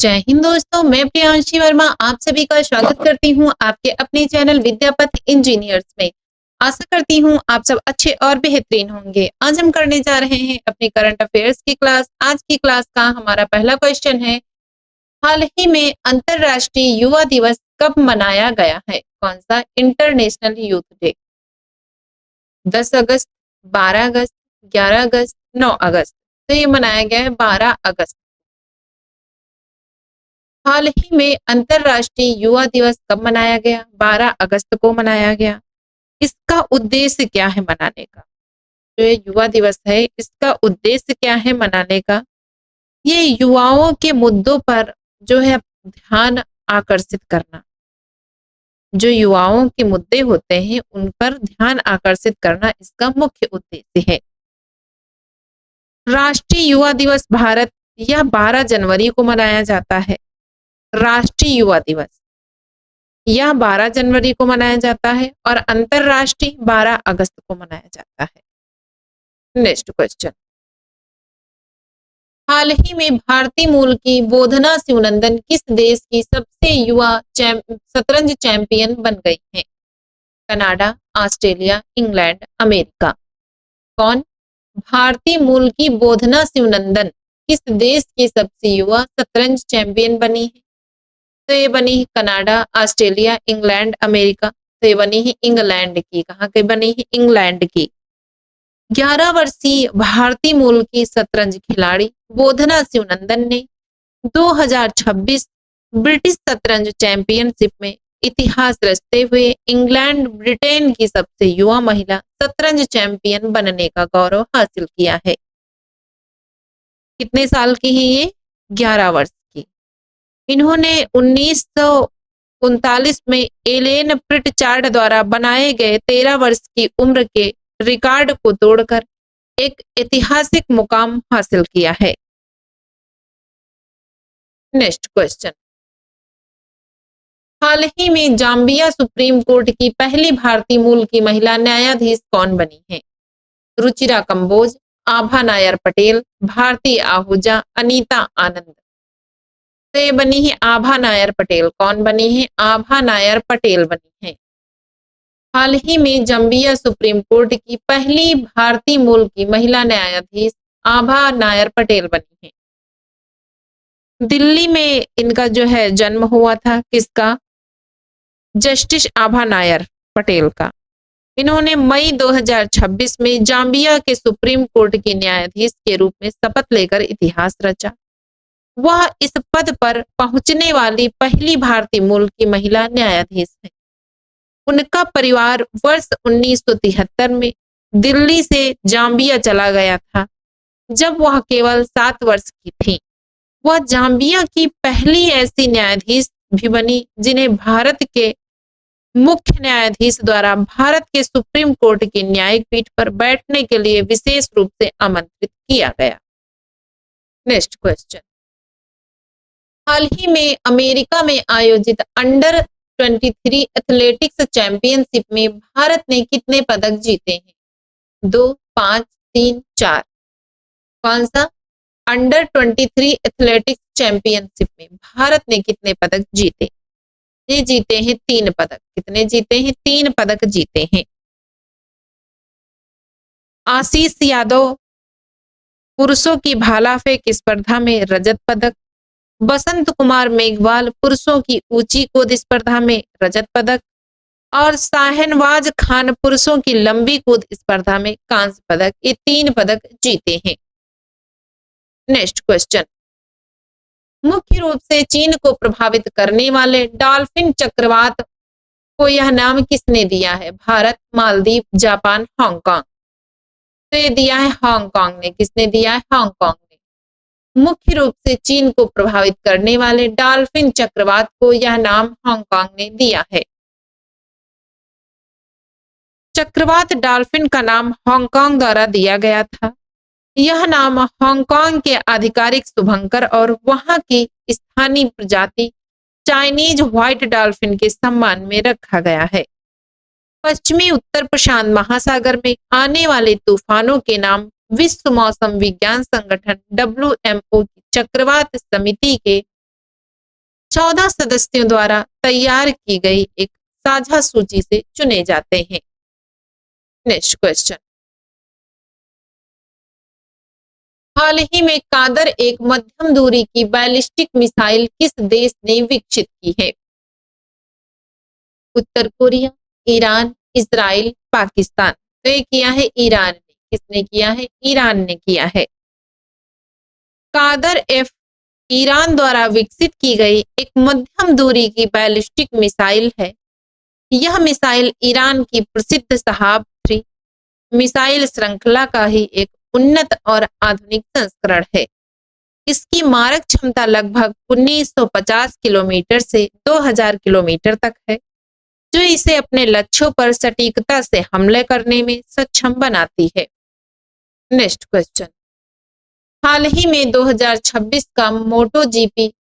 जय हिंद दोस्तों, मैं प्रियांशी वर्मा आप सभी का स्वागत करती हूं आपके अपने चैनल विद्यापथ इंजीनियर्स में। आशा करती हूं आप सब अच्छे और बेहतरीन होंगे। आज हम करने जा रहे हैं अपने करंट अफेयर्स की क्लास। आज की क्लास का हमारा पहला क्वेश्चन है, हाल ही में अंतरराष्ट्रीय युवा दिवस कब मनाया गया है? कौन सा? International youth day. 10 अगस्त, 12 अगस्त, 11 अगस्त, 9 अगस्त। तो ये मनाया गया है 12 अगस्त। हाल ही में अंतरराष्ट्रीय युवा दिवस कब मनाया गया? 12 अगस्त को मनाया गया। इसका उद्देश्य क्या है मनाने का? जो ये युवा दिवस है, इसका उद्देश्य क्या है मनाने का? ये युवाओं के मुद्दों पर जो है ध्यान आकर्षित करना। जो युवाओं के मुद्दे होते हैं उन पर ध्यान आकर्षित करना इसका मुख्य उद्देश्य है। राष्ट्रीय युवा दिवस भारत यह 12 जनवरी को मनाया जाता है। राष्ट्रीय युवा दिवस यह 12 जनवरी को मनाया जाता है और अंतरराष्ट्रीय 12 अगस्त को मनाया जाता है। नेक्स्ट क्वेश्चन, हाल ही में भारतीय मूल की बोधना शिवनंदन किस देश की सबसे युवा शतरंज चैंपियन बन गई हैं? Canada, Australia, England, America. कौन? भारतीय मूल की बोधना शिवनंदन किस देश की सबसे युवा शतरंज चैंपियन बनी है? तो ये बनी है कनाडा, ऑस्ट्रेलिया, इंग्लैंड, अमेरिका। तो ये बनी है इंग्लैंड की। कहाँ की बनी है? इंग्लैंड की। 11 वर्षीय भारतीय मूल की शतरंज खिलाड़ी बोधना शिवनंदन ने 2026 ब्रिटिश शतरंज चैंपियनशिप में इतिहास रचते हुए इंग्लैंड ब्रिटेन की सबसे युवा महिला शतरंज चैंपियन बनने का गौरव हासिल किया है। कितने साल की है ये? 11 वर्ष की। इन्होंने 1939 में एलेन प्रिटचार्ड द्वारा बनाए गए 13 वर्ष की उम्र के रिकॉर्ड को तोड़कर एक ऐतिहासिक मुकाम हासिल किया है। नेक्स्ट क्वेश्चन, हाल ही में जाम्बिया सुप्रीम कोर्ट की पहली भारतीय मूल की महिला न्यायाधीश कौन बनी है? रुचिरा कंबोज, आभा नायर पटेल, भारती आहूजा, अनीता आनंद। तो ये बनी है आभा नायर पटेल। कौन बनी है? आभा नायर पटेल बनी है। हाल ही में जाम्बिया सुप्रीम कोर्ट की पहली भारतीय मूल की महिला न्यायाधीश आभा नायर पटेल बनी है। दिल्ली में इनका जो है जन्म हुआ था। किसका? जस्टिस आभा नायर पटेल का। इन्होंने मई 2026 में जाम्बिया के सुप्रीम कोर्ट की न्यायाधीश के रूप में शपथ लेकर इतिहास रचा। वह इस पद पर पहुंचने वाली पहली भारतीय मूल की महिला न्यायाधीश है। उनका परिवार वर्ष 1973 में दिल्ली से जाम्बिया चला गया था जब वह केवल 7 वर्ष की थी। वह जाम्बिया की पहली ऐसी न्यायाधीश भी बनी जिन्हें भारत के मुख्य न्यायाधीश द्वारा भारत के सुप्रीम कोर्ट की न्यायिक पीठ पर बैठने के लिए विशेष रूप से आमंत्रित किया गया। नेक्स्ट क्वेश्चन, हाल ही में अमेरिका में आयोजित अंडर 23 एथलेटिक्स चैंपियनशिप में भारत ने कितने पदक जीते हैं? 2, 5, 3, 4। कौन सा? अंडर 23 एथलेटिक्स चैंपियनशिप में भारत ने कितने पदक जीते? ये जीते हैं 3 पदक। कितने जीते हैं? 3 पदक जीते हैं। आशीष यादव पुरुषों की भाला फेंक स्पर्धा में रजत पदक, बसंत कुमार मेघवाल पुरुषों की ऊंची कूद स्पर्धा में रजत पदक और शाहनवाज खान पुरुषों की लंबी कूद स्पर्धा में कांस्य पदक। ये 3 पदक जीते हैं। नेक्स्ट क्वेश्चन, मुख्य रूप से चीन को प्रभावित करने वाले डॉल्फिन चक्रवात को यह नाम किसने दिया है? Bharat, Maldives, Japan, Hong Kong. तो ये दिया है हांगकांग ने। किसने दिया है? हांगकांग ने। मुख्य रूप से चीन को प्रभावित करने वाले डॉल्फिन चक्रवात को यह नाम हांगकांग ने दिया है। चक्रवात डॉल्फिन का नाम हांगकांग द्वारा दिया गया था। यह नाम हांगकांग के आधिकारिक शुभंकर और वहां की स्थानीय प्रजाति चाइनीज व्हाइट डॉल्फिन के सम्मान में रखा गया है। पश्चिमी उत्तर प्रशांत महासागर में आने वाले तूफानों के नाम विश्व मौसम विज्ञान संगठन WMO की चक्रवात समिति के 14 सदस्यों द्वारा तैयार की गई एक साझा सूची से चुने जाते हैं। नेक्स्ट क्वेश्चन, हाल ही में कादर एक मध्यम दूरी की बैलिस्टिक मिसाइल किस देश ने विकसित की है? उत्तर कोरिया, ईरान, इजराइल, पाकिस्तान। तो ये किया है ईरान ने। किसने किया है? ईरान ने किया है। कादर एफ ईरान द्वारा विकसित की गई एक मध्यम दूरी की बैलिस्टिक मिसाइल है। यह मिसाइल ईरान की प्रसिद्ध शहाब 3 मिसाइल श्रृंखला का ही एक उन्नत और आधुनिक संस्करण है। इसकी मारक क्षमता लगभग 1950 किलोमीटर से 2000 किलोमीटर तक है, जो इसे अपने लक्ष्यों पर सटीकता से हमले करने में सक्षम बनाती है। नेक्स्ट क्वेश्चन, हाल ही में 2026 का मोटो जीपी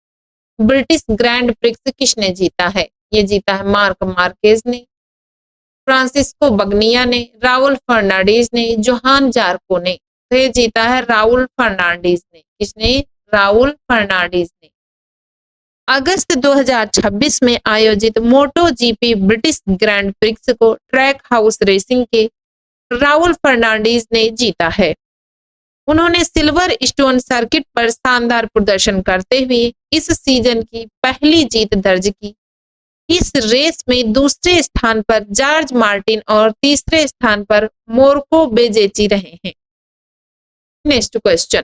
ब्रिटिश ग्रैंड प्रिक्स किसने जीता है? ये जीता है मार्क मार्केज ने, फ्रांसिस्को बगनिया ने, राउल फर्नांडीज ने, जोहान जार्को ने। तो ये जीता है राउल फर्नांडीज ने। किसने? राउल फर्नांडीज ने। अगस्त 2026 में आयोजित मोटो जीपी ब्रिटिश ग्रैंड प्रिक्स को ट्रैक हाउस रेसिंग के राउल फर्नांडीज ने जीता है। उन्होंने सिल्वर स्टोन सर्किट पर शानदार प्रदर्शन करते हुए इस सीजन की पहली जीत दर्ज की। इस रेस में दूसरे स्थान पर जॉर्ज मार्टिन और तीसरे स्थान पर मोर्को बेजेची रहे हैं। नेक्स्ट क्वेश्चन,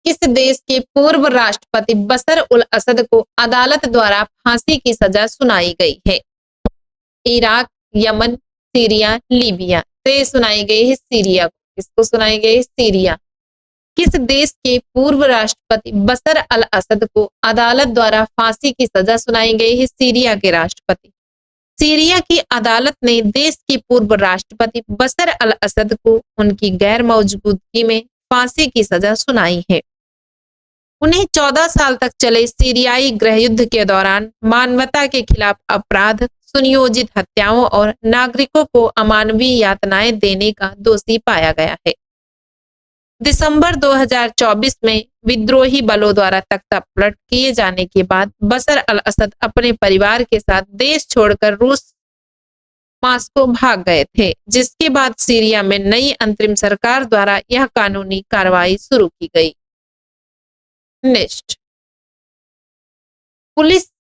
किस देश के पूर्व राष्ट्रपति बशर उल असद को अदालत द्वारा फांसी की सजा सुनाई गई है? Iraq, Yemen, Syria, Libya. तो ये सुनाई गई है सीरिया को। किसको सुनाई गई? सीरिया। किस देश के पूर्व राष्ट्रपति बशर अल असद को अदालत द्वारा फांसी की सजा सुनाई गई है? सीरिया के राष्ट्रपति। सीरिया की अदालत ने देश के पूर्व राष्ट्रपति बशर अल असद को उनकी गैर मौजूदगी में फांसी की सजा सुनाई है। उन्हें 14 साल तक चले सीरियाई गृहयुद्ध के दौरान मानवता के खिलाफ अपराध, सुनियोजित हत्याओं और नागरिकों को अमानवीय यातनाएं देने का दोषी पाया गया है। दिसंबर 2024 में विद्रोही बलों द्वारा तख्तापलट किए जाने के बाद बशर अल असद अपने परिवार के साथ देश छोड़कर रूस मास्को भाग गए थे, जिसके बाद सीरिया में नई अंतरिम सरकार द्वारा यह कानूनी कार्रवाई शुरू की गई। नेक्स्ट, पुलिस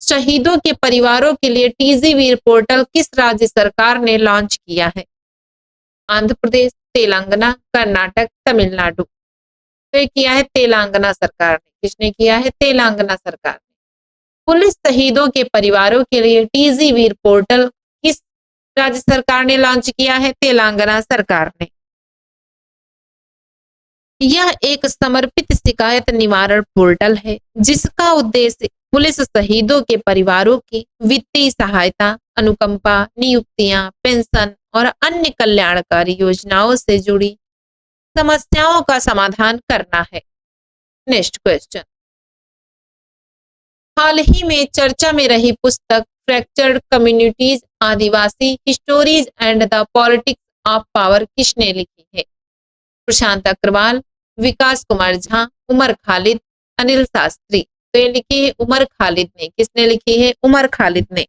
शहीदों के परिवारों के लिए टीजीवीर पोर्टल किस राज्य सरकार ने लॉन्च किया है? आंध्र प्रदेश, तेलंगाना, कर्नाटक, तमिलनाडु। तो ये किया है तेलंगाना सरकार ने। किसने किया है? तेलंगाना सरकार ने। पुलिस शहीदों के परिवारों के लिए टीजीवीर पोर्टल किस राज्य सरकार ने लॉन्च किया है? तेलंगाना सरकार ने। यह एक समर्पित शिकायत निवारण पोर्टल है, जिसका उद्देश्य पुलिस शहीदों के परिवारों की वित्तीय सहायता, अनुकंपा, नियुक्तियां, पेंशन और अन्य कल्याणकारी योजनाओं से जुड़ी समस्याओं का समाधान करना है। नेक्स्ट क्वेश्चन, हाल ही में चर्चा में रही पुस्तक fractured communities Adivasi histories and the politics of power किसने लिखी है? प्रशांत अग्रवाल, विकास कुमार झा, उमर खालिद, अनिल शास्त्री। तो ये लिखी है उमर खालिद ने। किसने लिखी है? उमर खालिद ने।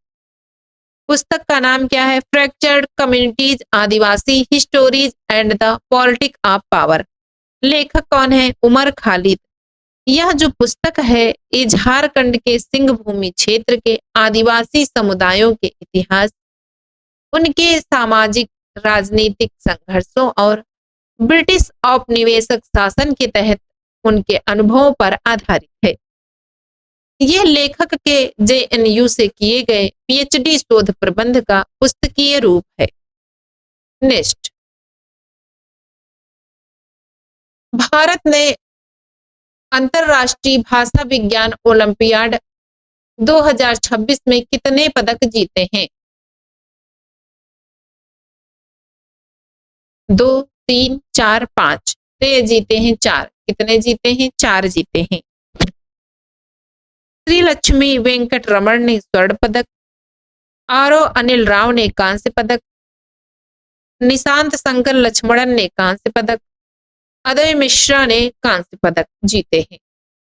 पुस्तक का नाम क्या है? Fractured communities Adivasi histories and the politics of power. लेखक कौन है? उमर खालिद। यह जो पुस्तक है ये झारखंड के सिंह भूमि क्षेत्र के आदिवासी समुदायों के इतिहास, उनके सामाजिक राजनीतिक संघर्षों और ब्रिटिश औपनिवेशिक शासन के तहत उनके अनुभवों पर आधारित है। यह लेखक के जेएनयू से किए गए पीएचडी शोध प्रबंध का पुस्तकीय रूप है। नेक्स्ट, भारत ने अंतरराष्ट्रीय भाषा विज्ञान ओलंपियाड 2026 में कितने पदक जीते हैं? 2, 3, 4, 5। तो ये जीते हैं 4। कितने जीते हैं? 4 जीते हैं। श्री लक्ष्मी वेंकट रमण ने स्वर्ण पदक, आरओ अनिल राव ने कांस्य पदक, निशांत शंकर लक्ष्मणन ने कांस्य पदक, अदय मिश्रा ने कांस्य पदक जीते हैं।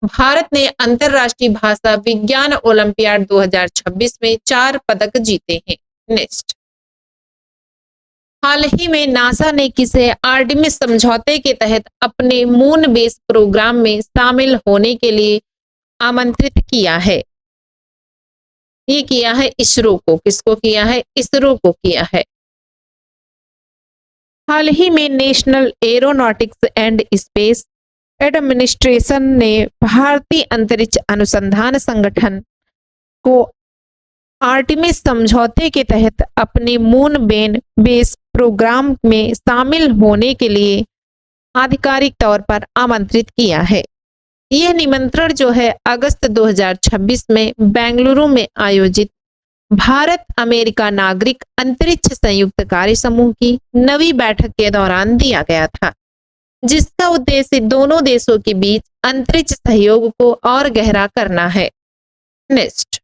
भारत ने अंतर्राष्ट्रीय भाषा विज्ञान ओलंपियाड 2026 में 4 पदक जीते हैं। नेक्स्ट, हाल ही में नासा ने किसे आर्टेमिस समझौते के तहत अपने मून बेस प्रोग्राम में शामिल होने के लिए आमंत्रित किया है? ये किया है इसरो को। किसको किया है? इसरो को किया है। हाल ही में national aeronautics and space administration ने भारतीय अंतरिक्ष अनुसंधान संगठन को आर्टेमिस समझौते के तहत अपने मून बेस प्रोग्राम में शामिल होने के लिए आधिकारिक तौर पर आमंत्रित किया है। यह निमंत्रण जो है अगस्त 2026 में बेंगलुरु में आयोजित भारत अमेरिका नागरिक अंतरिक्ष संयुक्त कार्य समूह की 9वीं बैठक के दौरान दिया गया था, जिसका उद्देश्य दोनों देशों के बीच अंतरिक्ष सहयोग को और गहरा करना है। नेक्स्ट,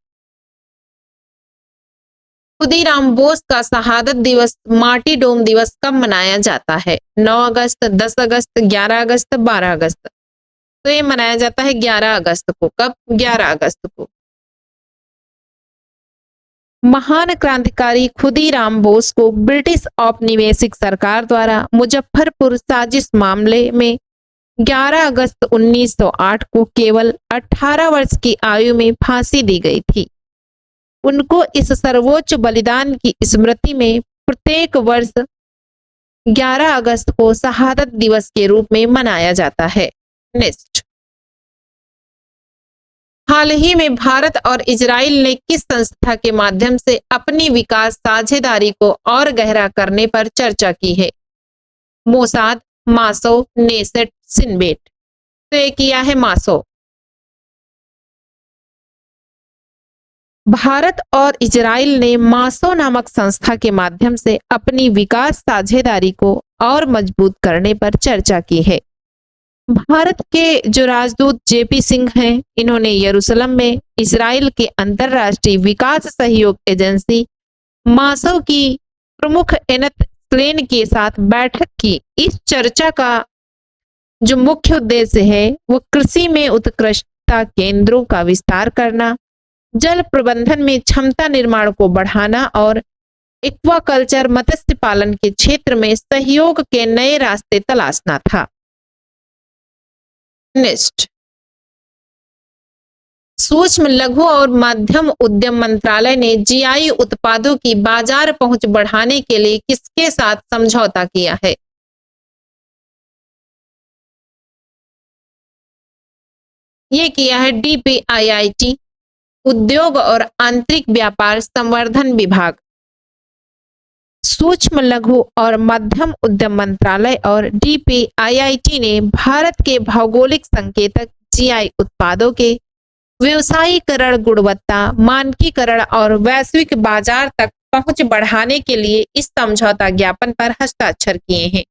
खुदीराम बोस का शहादत दिवस माटी डोम दिवस कब मनाया जाता है? 9 अगस्त, 10 अगस्त, 11 अगस्त, 12 अगस्त। तो ये मनाया जाता है 11 अगस्त को। कब? 11 अगस्त को। महान क्रांतिकारी खुदीराम बोस को ब्रिटिश औपनिवेशिक सरकार द्वारा मुजफ्फरपुर साजिश मामले में 11 अगस्त 1908 को केवल 18 वर्ष की आयु में फांसी दी गई थी। उनको इस सर्वोच्च बलिदान की स्मृति में प्रत्येक वर्ष 11 अगस्त को शहादत दिवस के रूप में मनाया जाता है। नेक्स्ट, हाल ही में भारत और इजराइल ने किस संस्था के माध्यम से अपनी विकास साझेदारी को और गहरा करने पर चर्चा की है? मोसाद, मासो, नेसेट, सिनबेट। तो ये किया है मासो। भारत और इजराइल ने मासो नामक संस्था के माध्यम से अपनी विकास साझेदारी को और मजबूत करने पर चर्चा की है। भारत के जो राजदूत जेपी सिंह हैं, इन्होंने यरूशलेम में इजराइल के अंतर्राष्ट्रीय विकास सहयोग एजेंसी मासो की प्रमुख एनत स्लेन के साथ बैठक की। इस चर्चा का जो मुख्य उद्देश्य है वो कृषि में उत्कृष्टता केंद्रों का विस्तार करना, जल प्रबंधन में क्षमता निर्माण को बढ़ाना और एक्वाकल्चर मत्स्य पालन के क्षेत्र में सहयोग के नए रास्ते तलाशना था। नेक्स्ट, सूक्ष्म लघु और मध्यम उद्यम मंत्रालय ने जीआई उत्पादों की बाजार पहुंच बढ़ाने के लिए किसके साथ समझौता किया है? यह किया है डीपीआईआईटी, उद्योग और आंतरिक व्यापार संवर्धन विभाग। सूक्ष्म लघु और मध्यम उद्यम मंत्रालय और डीपीआईआईटी ने भारत के भौगोलिक संकेतक जीआई उत्पादों के व्यवसायीकरण, गुणवत्ता मानकीकरण और वैश्विक बाजार तक पहुंच बढ़ाने के लिए इस समझौता ज्ञापन पर हस्ताक्षर किए हैं।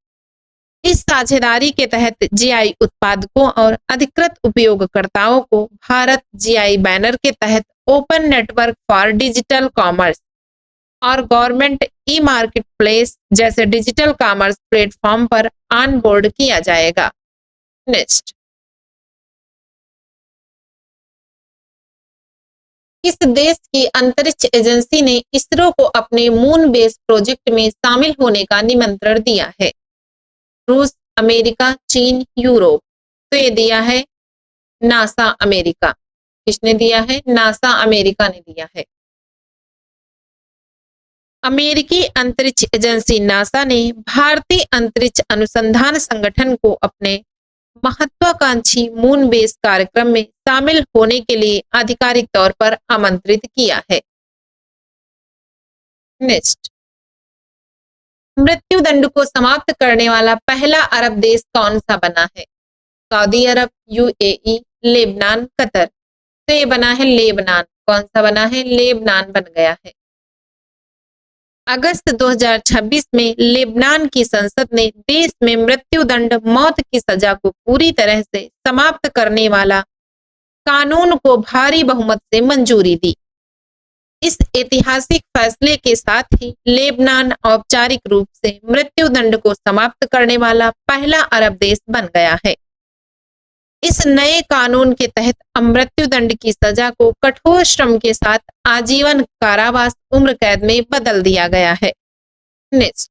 इस साझेदारी के तहत जीआई उत्पादकों और अधिकृत उपयोगकर्ताओं को भारत जीआई बैनर के तहत open network for digital commerce और गवर्नमेंट ई मार्केट प्लेस जैसे डिजिटल कॉमर्स प्लेटफॉर्म पर ऑन बोर्ड किया जाएगा। नेक्स्ट, किस देश की अंतरिक्ष एजेंसी ने इसरो को अपने मून बेस प्रोजेक्ट में शामिल होने का निमंत्रण दिया है? रूस, अमेरिका, चीन, यूरोप। तो ये दिया है नासा अमेरिका। किसने दिया है? नासा अमेरिका ने दिया है। अमेरिकी अंतरिक्ष एजेंसी नासा ने भारतीय अंतरिक्ष अनुसंधान संगठन को अपने महत्वाकांक्षी मून बेस कार्यक्रम में शामिल होने के लिए आधिकारिक तौर पर आमंत्रित किया है। नेक्स्ट, मृत्यु दंड को समाप्त करने वाला पहला अरब देश कौन सा बना है? सऊदी अरब, यूएई, लेबनान, कतर। तो ये बना है लेबनान। कौन सा बना है? लेबनान बन गया है। अगस्त 2026 में लेबनान की संसद ने देश में मृत्यु दंड, मौत की सजा को पूरी तरह से समाप्त करने वाला कानून को भारी बहुमत से मंजूरी दी। इस ऐतिहासिक फैसले के साथ ही लेबनान औपचारिक रूप से मृत्यु दंड को समाप्त करने वाला पहला अरब देश बन गया है। इस नए कानून के तहत अब मृत्युदंड की सजा को कठोर श्रम के साथ आजीवन कारावास उम्र कैद में बदल दिया गया है। Next,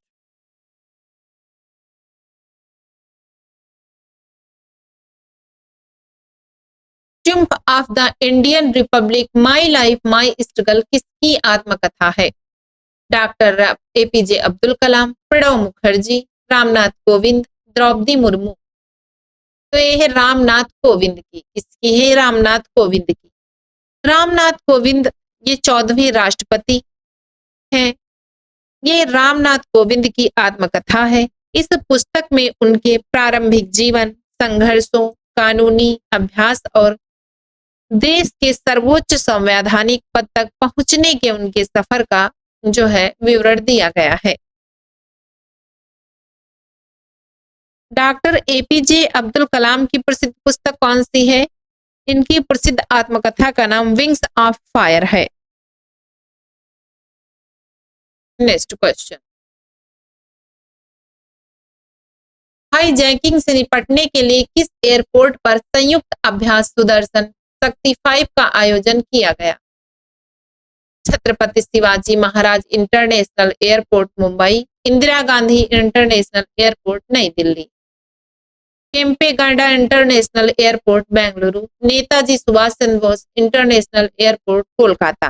triumph of the Indian Republic, my life my struggle किसकी आत्मकथा है? Doctor APJ Abdul Kalam, Pranab Mukherjee, Ramnath Kovind, Draupadi Murmu. तो ये है रामनाथ कोविंद की। किसकी है? रामनाथ कोविंद की। रामनाथ कोविंद ये 14वें राष्ट्रपति हैं। ये रामनाथ कोविंद की आत्मकथा है। इस पुस्तक में उनके प्रारंभिक जीवन, संघर्षों, कानूनी अभ्यास और देश के सर्वोच्च संवैधानिक पद तक पहुंचने के उनके सफर का जो है विवरण दिया गया है। डॉक्टर एपीजे अब्दुल कलाम की प्रसिद्ध पुस्तक कौन सी है? इनकी प्रसिद्ध आत्मकथा का नाम विंग्स ऑफ फायर है। नेक्स्ट क्वेश्चन, हाईजैकिंग से निपटने के लिए किस एयरपोर्ट पर संयुक्त अभ्यास सुदर्शन शक्ति 5 का आयोजन किया गया? Chhatrapati Shivaji Maharaj International Airport Mumbai, Indira Gandhi international airport नई Delhi, Kempegowda International Airport Bengaluru, Netaji Subhash Chandra Bose International Airport Kolkata.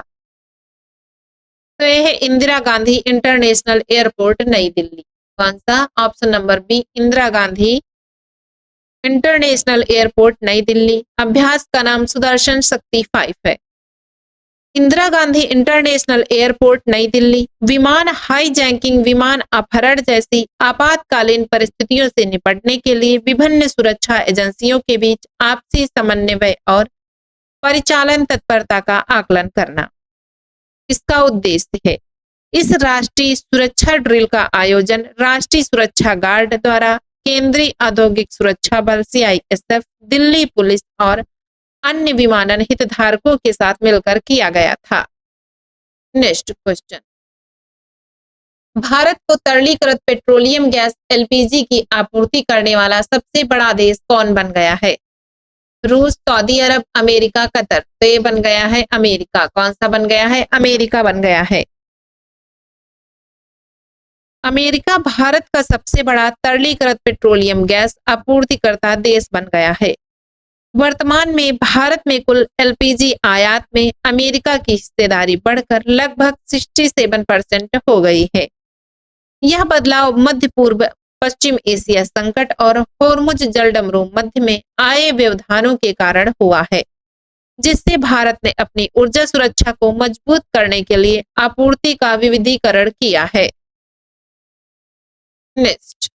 तो यह है इंदिरा गांधी इंटरनेशनल एयरपोर्ट नई दिल्ली। कौन सा? Option number B, Indira Gandhi international airport नई दिल्ली। अभ्यास का नाम सुदर्शन शक्ति 5 है। इंदिरा गांधी इंटरनेशनल एयरपोर्ट नई दिल्ली विमान हाईजैकिंग, विमान अपहरण जैसी आपातकालीन परिस्थितियों से निपटने के लिए विभिन्न सुरक्षा एजेंसियों के बीच आपसी समन्वय और परिचालन तत्परता का आकलन करना इसका उद्देश्य है। इस राष्ट्रीय सुरक्षा ड्रिल का आयोजन राष्ट्रीय सुरक्षा गार्ड द्वारा केंद्रीय औद्योगिक सुरक्षा बल CISF, दिल्ली पुलिस और अन्य विमानन हितधारकों के साथ मिलकर किया गया था। नेक्स्ट क्वेश्चन, भारत को तरलीकृत पेट्रोलियम गैस LPG की आपूर्ति करने वाला सबसे बड़ा देश कौन बन गया है? रूस, सऊदी अरब, अमेरिका, कतर। तो ये बन गया है अमेरिका। कौन सा बन गया है? अमेरिका बन गया है। अमेरिका भारत का सबसे बड़ा तरलीकृत पेट्रोलियम गैस आपूर्तिकर्ता देश बन गया है। वर्तमान में भारत में कुल LPG आयात में अमेरिका की हिस्सेदारी बढ़कर लगभग 67% हो गई है। यह बदलाव मध्य पूर्व पश्चिम एशिया संकट और होर्मुज जलडमरू मध्य में आए व्यवधानों के कारण हुआ है, जिससे भारत ने अपनी ऊर्जा सुरक्षा को मजबूत करने के लिए आपूर्ति का विविधीकरण किया है। नेक्स्ट,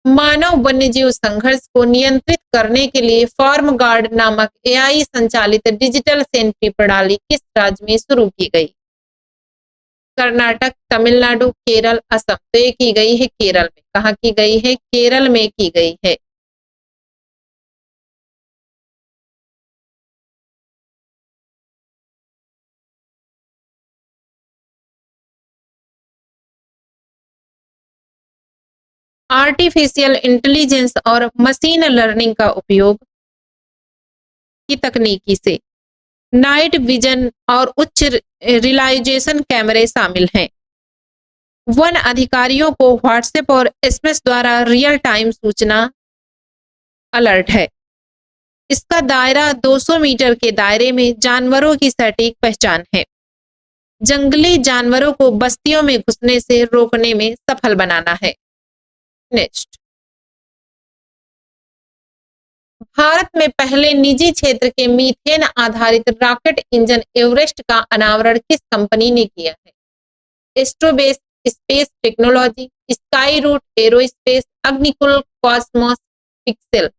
मानव वन्यजीव संघर्ष को नियंत्रित करने के लिए फार्म गार्ड नामक AI संचालित डिजिटल सेंट्री प्रणाली किस राज्य में शुरू की गई? कर्नाटक, तमिलनाडु, केरल, असम। तो ये की गई है केरल में। कहाँ की गई है? केरल में की गई है। आर्टिफिशियल इंटेलिजेंस और मशीन लर्निंग का उपयोग की तकनीकी से नाइट विजन और उच्च रिलाइजेशन कैमरे शामिल हैं। वन अधिकारियों को व्हाट्सएप और SMS द्वारा रियल टाइम सूचना अलर्ट है। इसका दायरा 200 मीटर के दायरे में जानवरों की सटीक पहचान है। जंगली जानवरों को बस्तियों में घुसने से रोकने में सफल बनाना है। नेक्स्ट, भारत में पहले निजी क्षेत्र के मीथेन आधारित रॉकेट इंजन एवरेस्ट का अनावरण किस कंपनी ने किया है? Astrobase Space Technology, Skyroot Aerospace, Agnikul Cosmos Pixxel.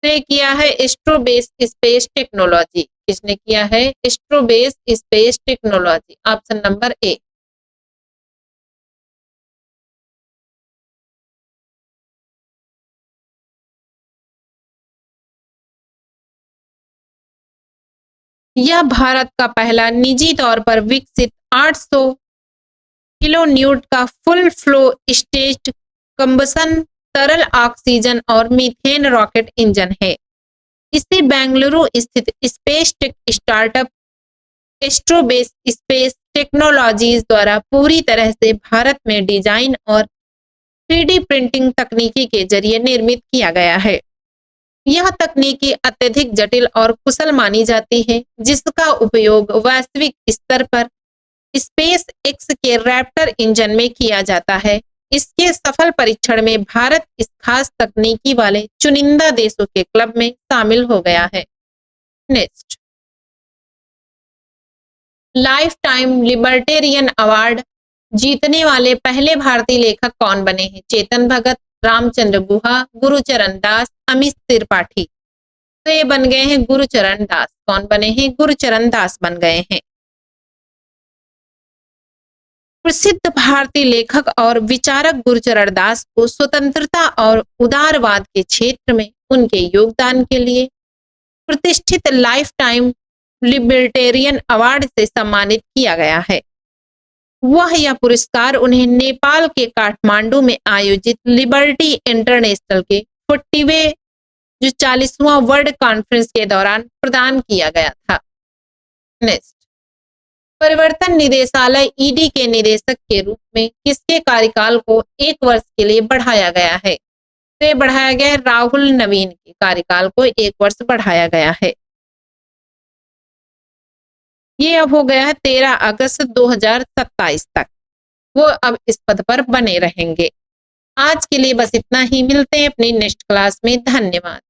ने किया है एस्ट्रोबेस स्पेस टेक्नोलॉजी। किसने किया है? Astrobase Space Technology. Option number A. यह भारत का पहला निजी तौर पर विकसित 800 किलोन्यूट का फुल फ्लो स्टेज्ड कंबसन तरल ऑक्सीजन और मीथेन रॉकेट इंजन है। इसे बेंगलुरु स्थित space tech startup Astrobase Space Technologies द्वारा पूरी तरह से भारत में डिजाइन और 3D प्रिंटिंग तकनीकी के जरिए निर्मित किया गया है। यह तकनीकी अत्यधिक जटिल और कुशल मानी जाती है, जिसका उपयोग वैश्विक स्तर पर स्पेस एक्स के रैप्टर इंजन में किया जाता है। इसके सफल परीक्षण में भारत इस खास तकनीकी वाले चुनिंदा देशों के क्लब में शामिल हो गया है। Next, life time libertarian award जीतने वाले पहले भारतीय लेखक कौन बने हैं? चेतन भगत, रामचंद्र गुहा, गुरुचरण दास, अमित त्रिपाठी। तो ये बन गए हैं गुरुचरण दास। कौन बने हैं? गुरुचरण दास बन गए हैं। प्रसिद्ध भारतीय लेखक और विचारक गुरुचरण दास को स्वतंत्रता और उदारवाद के क्षेत्र में उनके योगदान के लिए प्रतिष्ठित लाइफ टाइम लिबर्टेरियन अवार्ड से सम्मानित किया गया है। यह पुरस्कार उन्हें नेपाल के काठमांडू में आयोजित लिबर्टी इंटरनेशनल के 40वां वर्ल्ड कॉन्फ्रेंस के दौरान प्रदान किया गया था। नेक्स्ट, परिवर्तन निदेशालय ईडी के निदेशक के रूप में किसके कार्यकाल को 1 वर्ष के लिए बढ़ाया गया है? तो ये बढ़ाया गया है राहुल नवीन के कार्यकाल को 1 वर्ष बढ़ाया गया है। ये अब हो गया है 13 अगस्त 2027 तक। वो अब इस पद पर बने रहेंगे। आज के लिए बस इतना ही। मिलते हैं अपनी नेक्स्ट क्लास में। धन्यवाद।